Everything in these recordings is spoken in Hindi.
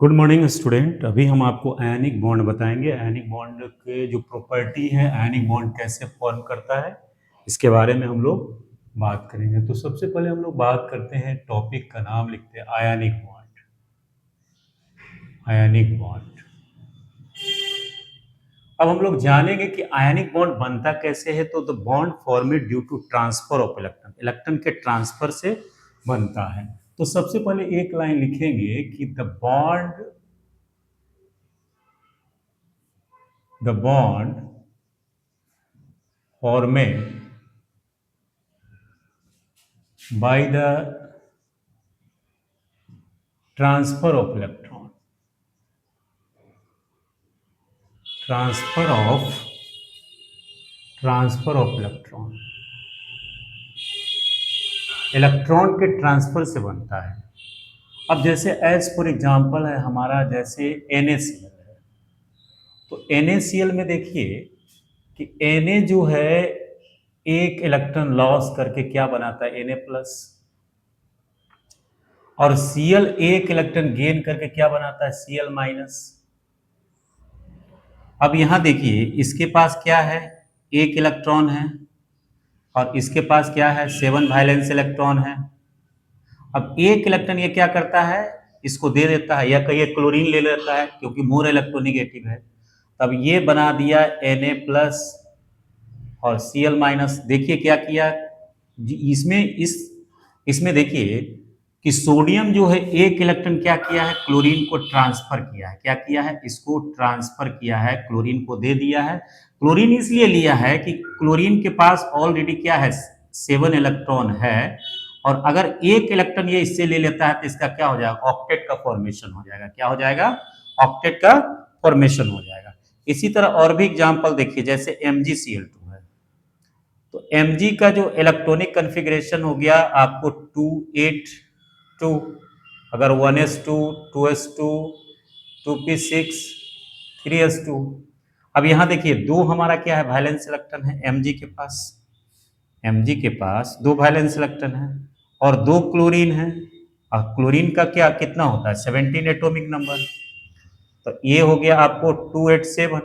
Good morning student. अभी हम आपको आयनिक बॉन्ड बताएंगे। आयनिक बॉन्ड के जो प्रॉपर्टी है, आयनिक बॉन्ड कैसे फॉर्म करता है, इसके बारे में हम लोग बात करेंगे। तो सबसे पहले हम लोग बात करते हैं, टॉपिक का नाम लिखते हैं आयनिक बॉन्ड। Ionic bond. अब हम लोग जानेंगे कि आयनिक बॉन्ड बनता कैसे है। तो the bond formed due to transfer of electron, electron के ट्रांसफर से बनता है। तो सबसे पहले एक लाइन लिखेंगे कि the bond formed by the transfer of electron, transfer of electron, electron के ट्रांसफर से बनता है। अब जैसे एज फॉर एग्जांपल है हमारा, जैसे NaCl है। तो NaCl में देखिए कि Na जो है एक इलेक्ट्रॉन लॉस करके क्या बनाता है, Na प्लस, और Cl एक इलेक्ट्रॉन गेन करके क्या बनाता है, Cl माइनस। अब यहां देखिए इसके पास क्या है, एक इलेक्ट्रॉन है, और इसके पास क्या है, 7 वैलेंस इलेक्ट्रॉन है। अब एक इलेक्ट्रॉन ये क्या करता है, इसको दे देता है, या कहिए क्लोरीन ले लेता है क्योंकि मोर इलेक्ट्रोनिगेटिव है। तब ये बना दिया Na प्लस और Cl माइनस। देखिए क्या किया इसमें देखिए कि सोडियम जो है एक इलेक्ट्रॉन क्या किया है, क्लोरीन को ट्रांसफर किया है। क्या किया है, इसको ट्रांसफर किया है, क्लोरीन को दे दिया है। क्लोरीन इसलिए लिया है कि क्लोरीन के पास ऑलरेडी क्या है, 7 इलेक्ट्रॉन है, और अगर एक इलेक्ट्रॉन ये इससे ले लेता है तो इसका क्या हो जाएगा, ऑक्टेट का फॉर्मेशन हो जाएगा। क्या हो जाएगा, ऑक्टेट का फॉर्मेशन हो जाएगा। इसी तरह और भी एग्जांपल देखिए, जैसे MgCl2 है। तो Mg का जो इलेक्ट्रॉनिक कन्फिग्रेशन हो गया आपको 282, अगर 1s2, 2s2, 2p6, 3s2। अब यहां देखिए दो हमारा क्या है, वैलेंस इलेक्ट्रॉन है Mg के पास। Mg के पास दो वैलेंस इलेक्ट्रॉन है और दो क्लोरीन है। और क्लोरीन का क्या कितना होता है, 17 एटॉमिक नंबर। तो ये हो गया आपको 287।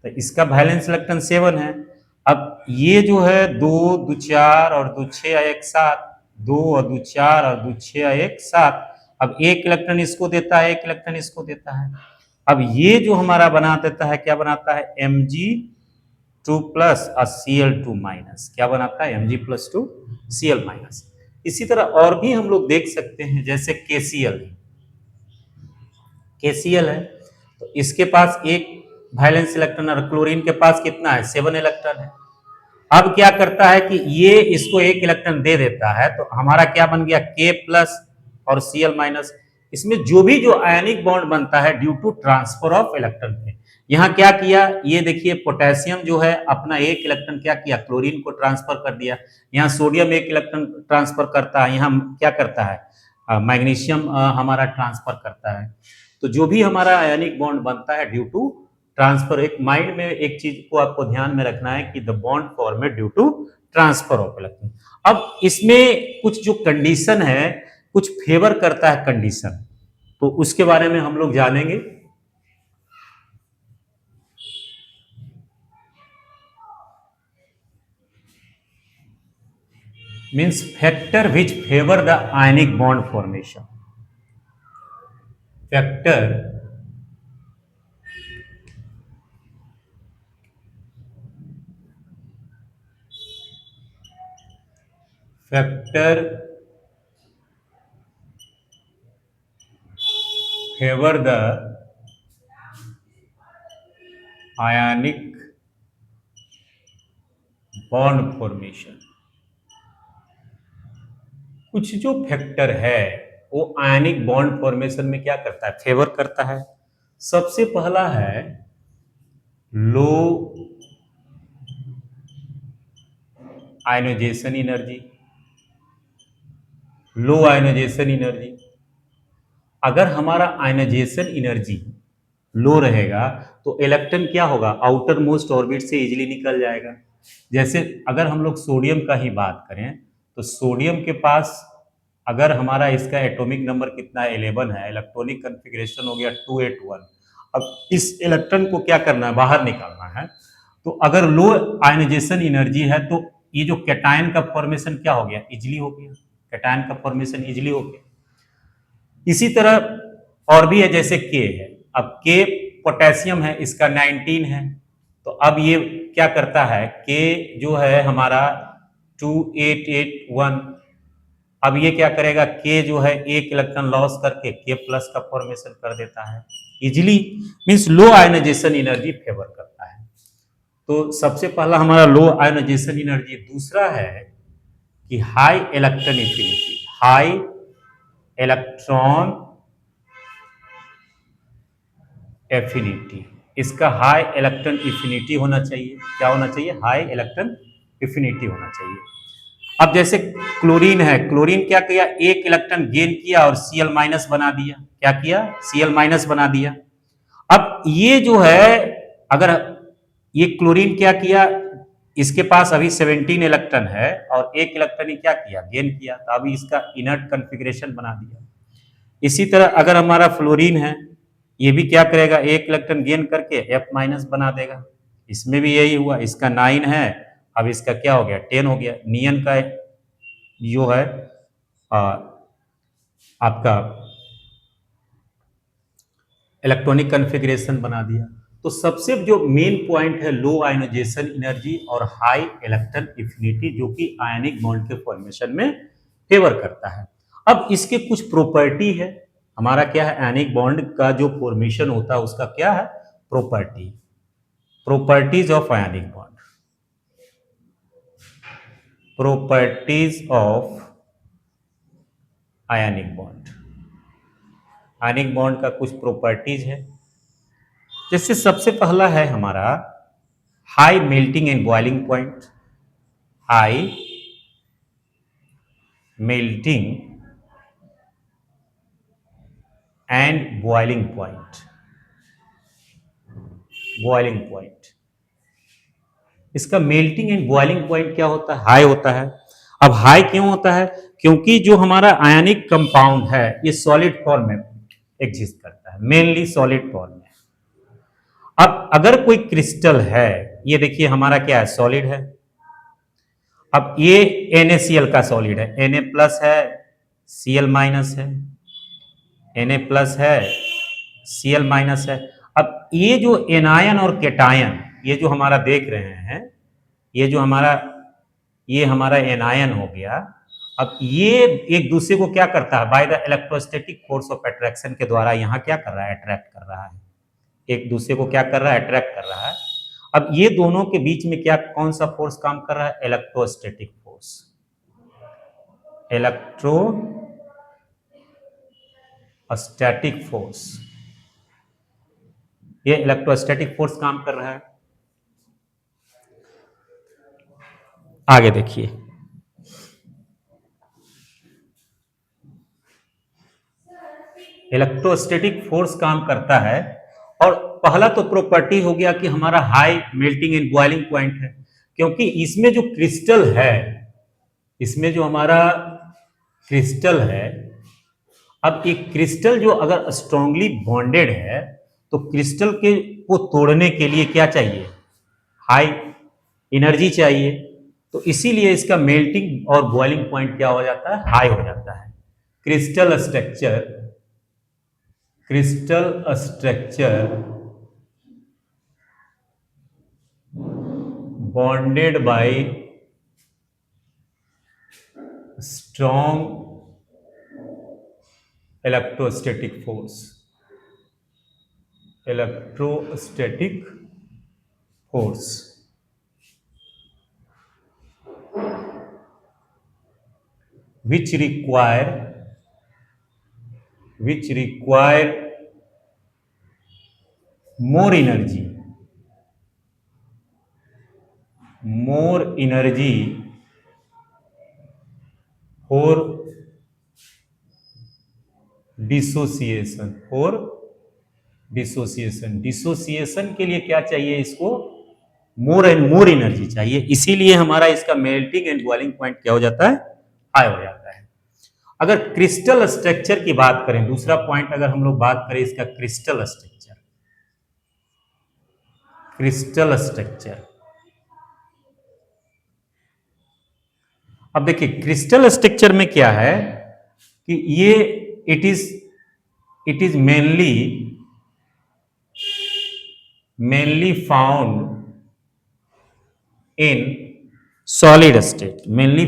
तो इसका वैलेंस इलेक्ट्रॉन 7 है। अब ये जो है 2 2 4 और 2 6 1 7, 2 और 2 4 और 2 6 1 7। अब एक इलेक्ट्रॉन इसको देता है, एक इलेक्ट्रॉन इसको देता है। अब ये जो हमारा बना देता है, क्या बनाता है, Mg2 प्लस और Cl2 माइनस। क्या बनाता है, Mg+2 Cl माइनस। इसी तरह और भी हम लोग देख सकते हैं, जैसे KCl है। तो इसके पास एक वैलेंस इलेक्ट्रॉन, और क्लोरीन के पास कितना है, 7 इलेक्ट्रॉन है। अब क्या करता है कि ये इसको एक इलेक्ट्रॉन दे देता है, तो हमारा क्या बन गया, K प्लस और Cl माइनस। इसमें जो भी जो आयनिक बॉन्ड बनता है due to transfer of electron है। यहाँ क्या किया, ये देखिए पोटेशियम जो है अपना एक इलेक्ट्रॉन क्या किया, क्लोरीन को ट्रांसफर कर दिया। यहाँ सोडियम एक इलेक्ट्रॉन ट्रांसफर करता है, यहाँ क्या करता है, मैग्नीशियम हमारा ट्रांसफर करता है। तो जो भी हमारा आयनिक बॉन्ड बनता है ड्यू टू ट्रांसफर, एक माइंड में एक चीज को आपको ध्यान में रखना है कि the bond formed due to transfer of electron. अब इसमें कुछ जो कंडीशन है, कुछ फेवर करता है कंडीशन, तो उसके बारे में हम लोग जानेंगे। Means factor which favour the ionic bond formation. Factor factor favour the ionic bond formation. कुछ जो फैक्टर है वो आयनिक बॉन्ड फॉर्मेशन में क्या करता है, फेवर करता है। सबसे पहला है लो आयनाइजेशन एनर्जी। लो आयनाइजेशन एनर्जी, अगर हमारा आयनाइजेशन एनर्जी लो रहेगा तो इलेक्ट्रॉन क्या होगा, आउटर मोस्ट ऑर्बिट से इजीली निकल जाएगा। जैसे अगर हम लोग सोडियम का ही बात करें, तो सोडियम के पास अगर हमारा इसका एटॉमिक नंबर कितना है 11 है, इलेक्ट्रॉनिक कॉन्फ़िगरेशन हो गया 281। अब इस इलेक्ट्रॉन को क्या करना है, बाहर निकालना है। तो अगर लो आयनाइजेशन एनर्जी है तो ये जो कैटायन का फॉर्मेशन क्या हो गया, इजिली हो गया, कैटायन का फॉर्मेशन इजिली हो गया। इसी तरह और भी है, जैसे के है, अब के पोटेशियम है, इसका 19 है, तो अब ये क्या करता है, के जो है हमारा 2881, अब ये क्या करेगा, के जो है एक इलेक्ट्रॉन लॉस करके के प्लस का फॉर्मेशन कर देता है इजिली, मींस लो आयनाइजेशन एनर्जी फेवर करता है। तो सबसे पहला हमारा लो आयनाइजेशन एनर्जी। दूसरा है कि high electron affinity, high electron affinity, इसका हाई इलेक्ट्रॉन एफिनिटी होना चाहिए। क्या होना चाहिए, हाई इलेक्ट्रॉन एफिनिटी होना चाहिए। अब जैसे क्लोरीन है, क्लोरीन क्या किया, एक इलेक्ट्रॉन गेन किया और Cl माइनस बना दिया। क्या किया, Cl माइनस बना दिया। अब ये जो है, अगर ये क्लोरीन क्या किया, इसके पास अभी 17 इलेक्ट्रॉन है और एक इलेक्ट्रॉन ने क्या किया, गेन किया, तो अभी इसका इनर्ट कॉन्फ़िगरेशन बना दिया। इसी तरह अगर हमारा फ्लोरीन है, ये भी क्या करेगा, एक इलेक्ट्रॉन गेन करके F माइनस बना देगा। इसमें भी यही हुआ, इसका 9 है, अब इसका क्या हो गया, 10 हो गया। नियन का जो है आपका इलेक्ट्रॉनिक कॉन्फ़िगरेशन बना दिया। तो सबसे जो मेन पॉइंट है लो आयनाइजेशन एनर्जी और हाई इलेक्ट्रॉन एफिनिटी, जो कि आयनिक बॉन्ड के फॉर्मेशन में फेवर करता है। अब इसके कुछ प्रॉपर्टी है, हमारा क्या है, आयनिक बॉन्ड का जो फॉर्मेशन होता है उसका क्या है, property, properties of ionic bond, properties of ionic bond. Ionic bond का कुछ प्रॉपर्टीज है, जैसे सबसे पहला है हमारा high melting and boiling point, high melting and boiling point, boiling point. इसका मेल्टिंग एंड बॉइलिंग पॉइंट क्या होता है, हाई होता है। अब हाई क्यों होता है, क्योंकि जो हमारा आयनिक कंपाउंड है ये सॉलिड फॉर्म में एग्जिस्ट करता है, मेनली सॉलिड फॉर्म में। अब अगर कोई क्रिस्टल है, ये देखिए हमारा क्या है, सॉलिड है। अब ये NaCl का सॉलिड है, Na प्लस है, Cl माइनस है, Na प्लस है, Cl माइनस है। अब ये जो एनायन और केटायन, ये जो हमारा देख रहे हैं, ये जो हमारा एनायन हो गया। अब ये एक दूसरे को क्या करता है, by the electrostatic force of attraction के द्वारा यहाँ क्या कर रहा है, अट्रैक्ट कर रहा है, एक दूसरे को क्या कर रहा है, अट्रैक्ट कर रहा है। अब ये दोनों के बीच में क्या, कौन सा फोर्स काम कर रहा है, इलेक्ट्रोस्टैटिक फोर्स, इलेक्ट्रोस्टैटिक फोर्स, ये इलेक्ट्रोस्टैटिक फोर्स काम कर रहा है। आगे देखिए, इलेक्ट्रोस्टैटिक फोर्स काम करता है। और पहला तो प्रॉपर्टी हो गया कि हमारा high melting and boiling point है, क्योंकि इसमें जो क्रिस्टल है, इसमें जो हमारा क्रिस्टल है, अब एक क्रिस्टल जो अगर स्ट्रांगली बॉन्डेड है तो क्रिस्टल के को तोड़ने के लिए क्या चाहिए, हाई एनर्जी चाहिए। तो इसीलिए इसका मेल्टिंग और बॉइलिंग पॉइंट क्या हो जाता है, हाई हो जाता है। Crystal structure bonded bye strong electrostatic force, electrostatic force, which require more energy for dissociation के लिए क्या चाहिए, इसको मोर एंड मोर एनर्जी चाहिए। इसीलिए हमारा इसका मेल्टिंग एंड बॉइलिंग पॉइंट क्या हो जाता है, हाई हो जाता है। अगर क्रिस्टल स्ट्रक्चर की बात करें, दूसरा पॉइंट अगर हम लोग बात करें इसका क्रिस्टल स्ट्रक्चर, क्रिस्टल स्ट्रक्चर। अब देखिए क्रिस्टल स्ट्रक्चर में क्या है कि ये it is mainly found in solid state, mainly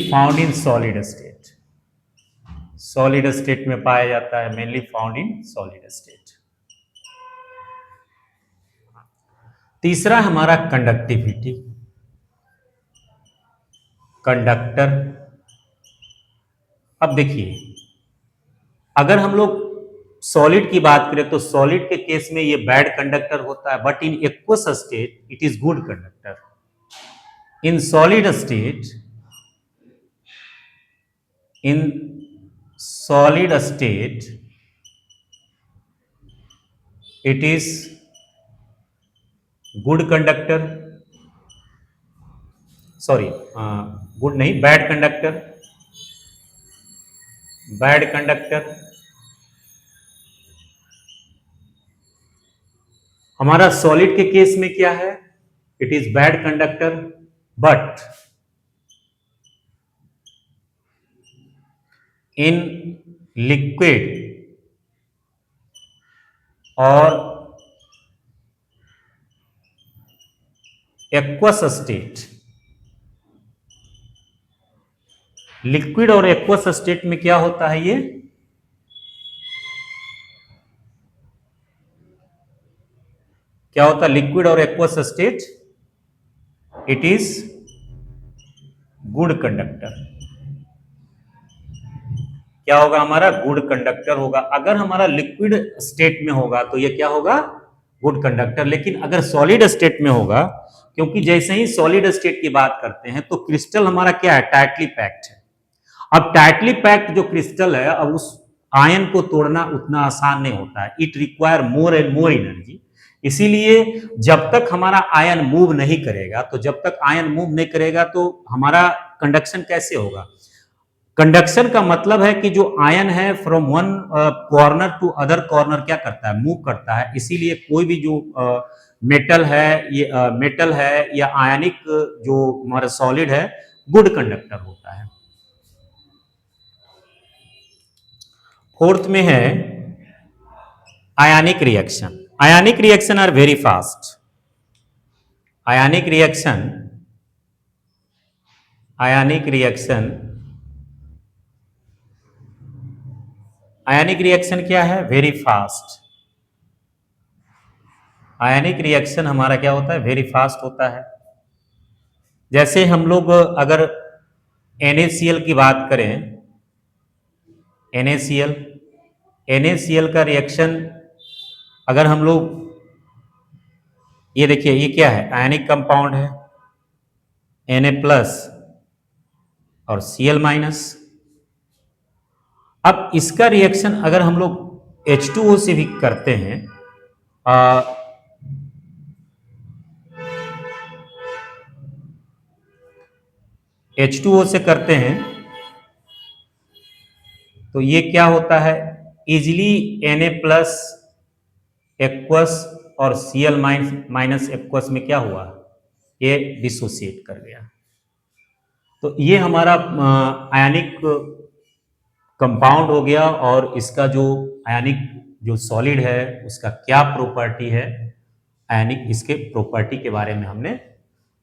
found in solid state, solid state में पाया जाता है, mainly found in solid state. तीसरा हमारा कंडक्टिविटी, कंडक्टर। अब देखिए अगर हम लोग सॉलिड की बात करें तो सॉलिड के केस में ये बैड कंडक्टर होता है, but in aqueous state it is good conductor. In solid state, in solid state it is good conductor, sorry good नहीं, बैड कंडक्टर, बैड कंडक्टर। हमारा सॉलिड के केस में क्या है, it is bad conductor, but in liquid और एक्वस स्टेट, लिक्विड और एक्वस स्टेट में क्या होता है, ये क्या होता है, लिक्विड और aqueous state it is good conductor. क्या होगा, हमारा गुड कंडक्टर होगा। अगर हमारा लिक्विड स्टेट में होगा तो ये क्या होगा, गुड कंडक्टर। लेकिन अगर सॉलिड स्टेट में होगा, क्योंकि जैसे ही सॉलिड स्टेट की बात करते हैं तो क्रिस्टल हमारा क्या है, टाइटली पैक्ड है। अब टाइटली पैक्ड जो क्रिस्टल है, अब उस आयन को तोड़ना उतना आसान नहीं होता है, it require more and more energy. इसीलिए जब तक हमारा आयन मूव नहीं करेगा, तो जब तक आयन मूव नहीं करेगा तो हमारा कंडक्शन कैसे होगा। कंडक्शन का मतलब है कि जो आयन है from one corner to other corner क्या करता है, मूव करता है। इसीलिए कोई भी जो मेटल है, ये मेटल है या आयनिक जो हमारा सॉलिड है, गुड कंडक्टर होता है। फोर्थ में है आयनिक रिएक्शन। आयनिक रिएक्शन आर वेरी फास्ट। आयनिक रिएक्शन, आयनिक रिएक्शन, आयनिक रिएक्शन क्या है, वेरी फास्ट। आयनिक रिएक्शन हमारा क्या होता है, वेरी फास्ट होता है। जैसे हम लोग अगर NaCl की बात करें, NaCl, NaCl का रिएक्शन अगर हम लोग, ये देखिए ये क्या है, आयनिक कंपाउंड है, Na प्लस और Cl माइनस। अब इसका रिएक्शन अगर हम लोग H2O से भी करते हैं, H2O से करते हैं, तो ये क्या होता है, इजिली Na प्लस एक्वस और Cl माइनस एक्वस में क्या हुआ, ये डिसोसिएट कर गया। तो ये हमारा आयनिक कंपाउंड हो गया। और इसका जो आयनिक जो सॉलिड है उसका क्या प्रॉपर्टी है, आयनिक इसके प्रॉपर्टी के बारे में हमने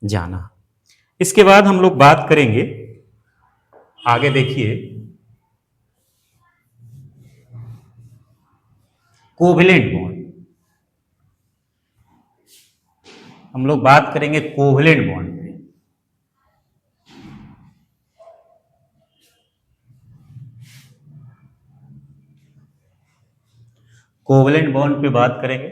जाना। इसके बाद हम लोग बात करेंगे आगे, देखिए कोवेलेंट बॉन्ड। हम लोग बात करेंगे कोवेलेंट बॉन्ड पे। कोवेलेंट बॉन्ड पे बात करेंगे।